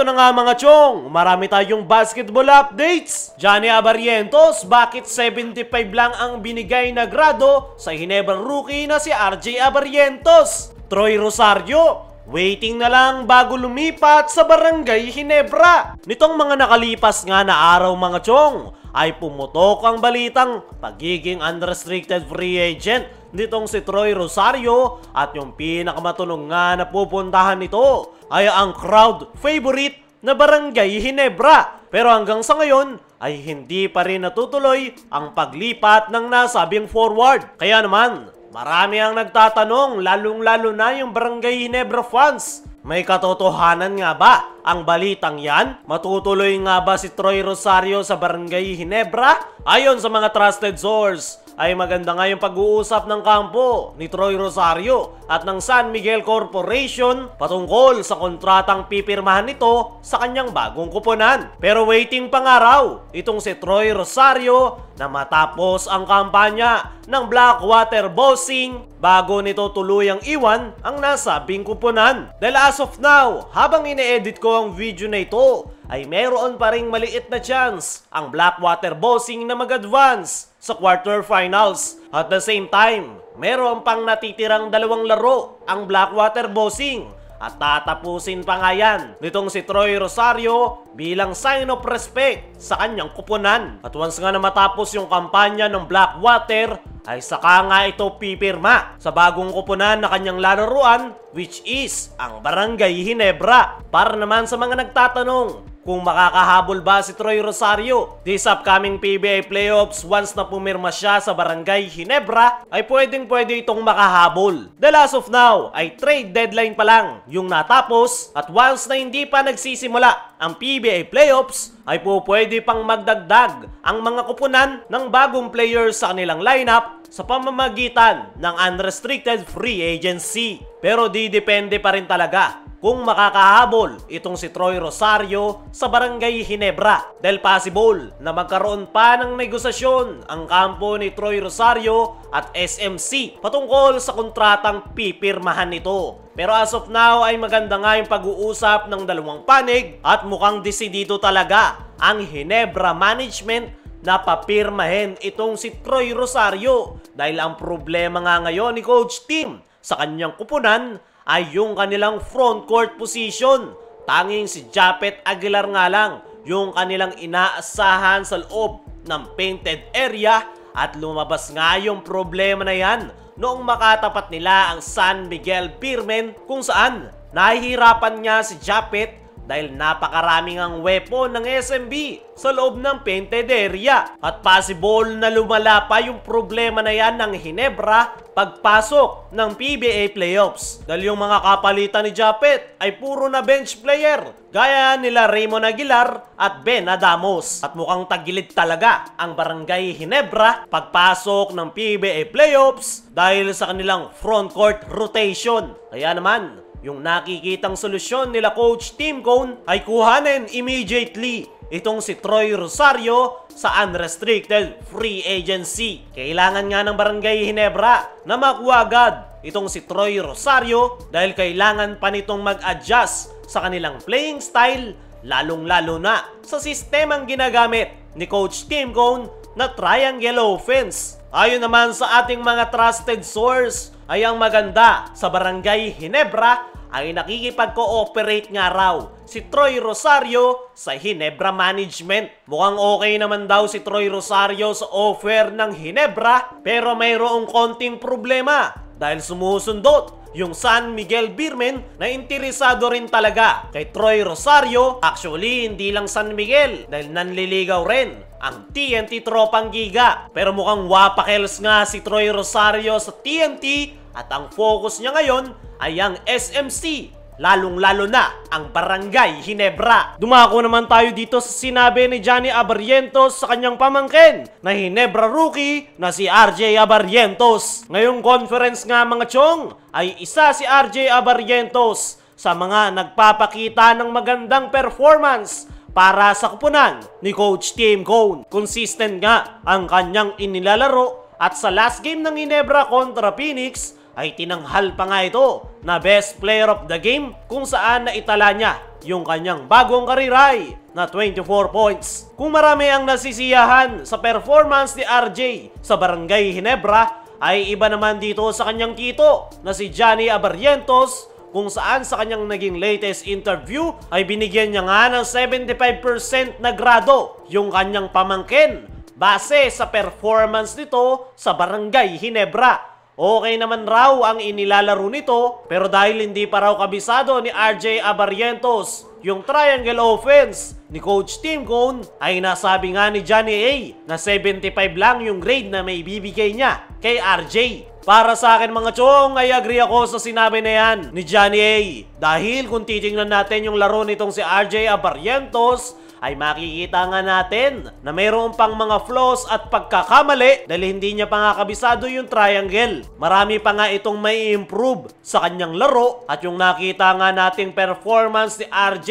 Eto na nga mga chong, marami tayong basketball updates. Johnny Abarrientos, bakit 75 lang ang binigay na grado sa Ginebra rookie na si RJ Abarrientos? Troy Rosario, waiting na lang bago lumipat sa Barangay Ginebra. Nitong mga nakalipas nga na araw mga chong, ay pumutok ang balitang pagiging unrestricted free agent nitong si Troy Rosario at yung pinakamatulong nga na pupuntahan nito ay ang crowd favorite na Barangay Ginebra. Pero hanggang sa ngayon ay hindi pa rin natutuloy ang paglipat ng nasabing forward. Kaya naman, marami ang nagtatanong, lalong-lalo na yung Barangay Ginebra fans. May katotohanan nga ba ang balitang yan? Matutuloy nga ba si Troy Rosario sa Barangay Ginebra? Ayon sa mga trusted source, ay maganda nga yung pag-uusap ng kampo ni Troy Rosario at ng San Miguel Corporation patungkol sa kontratang pipirmahan nito sa kanyang bagong kuponan. Pero waiting pa nga raw itong si Troy Rosario na matapos ang kampanya ng Blackwater Bossing bago nito tuluyang iwan ang nasabing kuponan. Dahil as of now, habang ine-edit ko ang video na ito, ay meron pa ring maliit na chance ang Blackwater Bossing na mag-advance sa quarterfinals. At the same time, meron pang natitirang dalawang laro ang Blackwater Bossing at tatapusin pa nga yan nitong si Troy Rosario bilang sign of respect sa kanyang kuponan. At once nga na matapos yung kampanya ng Blackwater, ay saka nga ito pipirma sa bagong kuponan na kanyang lalaruan, which is ang Barangay Ginebra. Para naman sa mga nagtatanong kung makakahabol ba si Troy Rosario this upcoming PBA playoffs once na pumirma siya sa Barangay Ginebra, ay pwedeng-pwede itong makahabol. Dahil as of now ay trade deadline pa lang yung natapos at once na hindi pa nagsisimula ang PBA playoffs, ay pwede pang magdagdag ang mga kupunan ng bagong players sa kanilang lineup sa pamamagitan ng unrestricted free agency. Pero depende pa rin talaga kung makakahabol itong si Troy Rosario sa Barangay Ginebra. Dahil possible na magkaroon pa ng negosasyon ang kampo ni Troy Rosario at SMC patungkol sa kontratang pipirmahan nito. Pero as of now ay maganda nga yung pag-uusap ng dalawang panig at mukhang desidido talaga ang Ginebra management na papirmahin itong si Troy Rosario. Dahil ang problema nga ngayon ni Coach Tim sa kanyang kupunan ay yung kanilang front court position. Tanging si Japet Aguilar nga lang yung kanilang inaasahan sa loob ng painted area at lumabas nga yung problema na yan noong makatapat nila ang San Miguel Beermen kung saan nahihirapan nga si Japet dahil napakaraming ang weapon ng SMB sa loob ng painted area. At possible na lumala pa yung problema na yan ng Ginebra pagpasok ng PBA playoffs. Dahil yung mga kapalitan ni Japet ay puro na bench player, gaya nila Raymond Aguilar at Ben Adamos. At mukhang tagilid talaga ang Barangay Ginebra pagpasok ng PBA playoffs dahil sa kanilang front court rotation. Kaya naman, yung nakikitang solusyon nila Coach Tim Cone ay kuhanin immediately itong si Troy Rosario sa unrestricted free agency. Kailangan nga ng Barangay Ginebra na makuha agad itong si Troy Rosario dahil kailangan pa nitong mag-adjust sa kanilang playing style, lalong-lalo na sa sistemang ginagamit ni Coach Tim Cone na triangle offense. Ayon naman sa ating mga trusted source, ay ang maganda sa Barangay Ginebra ay nakikipag-cooperate nga raw si Troy Rosario sa Ginebra management. Mukhang okay naman daw si Troy Rosario sa offer ng Ginebra, pero mayroong konting problema dahil sumusundot yung San Miguel Beermen na interesado rin talaga kay Troy Rosario. Actually, hindi lang San Miguel dahil nanliligaw rin ang TNT Tropang Giga. Pero mukhang wapakels nga si Troy Rosario sa TNT at ang focus niya ngayon ay ang SMC, lalong-lalo na ang Barangay Ginebra. Dumako naman tayo dito sa sinabi ni Johnny Abarrientos sa kanyang pamangkin na Ginebra rookie na si RJ Abarrientos. Ngayong conference nga mga chong ay isa si RJ Abarrientos sa mga nagpapakita ng magandang performance para sa kupunan ni Coach Tim Cone. Consistent nga ang kanyang inilalaro at sa last game ng Ginebra kontra Phoenix ay tinanghal pa nga ito na best player of the game kung saan naitala niya yung kanyang bagong kariray na 24 points. Kung marami ang nasisiyahan sa performance ni RJ sa Barangay Ginebra, ay iba naman dito sa kanyang tito na si Johnny Abarrientos, kung saan sa kanyang naging latest interview ay binigyan niya nga ng 75% na grado yung kanyang pamangkin base sa performance nito sa Barangay Ginebra. Okay naman raw ang inilalaro nito, pero dahil hindi pa raw kabisado ni RJ Abarrientos yung triangle offense ni Coach Tim Cone, ay nasabi nga ni Johnny A na 75 lang yung grade na may bibigay niya kay RJ. Para sa akin mga chong, ay agree ako sa sinabi na yan ni Johnny A. Dahil kung titingnan natin yung laro nitong si RJ Abarrientos, ay makikita nga natin na mayroon pang mga flaws at pagkakamali dahil hindi niya pa nga kabisado yung triangle. Marami pa nga itong may improve sa kanyang laro, at yung nakita nga nating performance ni RJ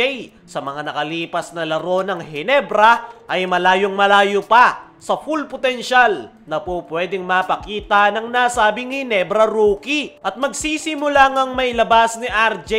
sa mga nakalipas na laro ng Ginebra ay malayong malayo pa sa full potential na po pwedeng mapakita ng nasabing Ginebra rookie. At magsisimula ngang mailabas ni RJ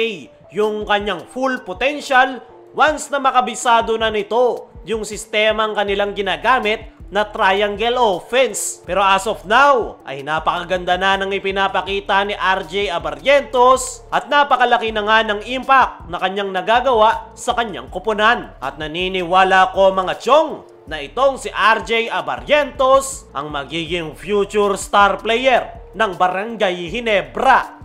yung kanyang full potential once na makabisado na nito yung sistemang kanilang ginagamit na triangle offense. Pero as of now, ay napakaganda na ng ipinapakita ni RJ Abarrientos at napakalaki na nga ng impact na kanyang nagagawa sa kanyang koponan. At naniniwala ko mga chong na itong si RJ Abarrientos ang magiging future star player ng Barangay Ginebra.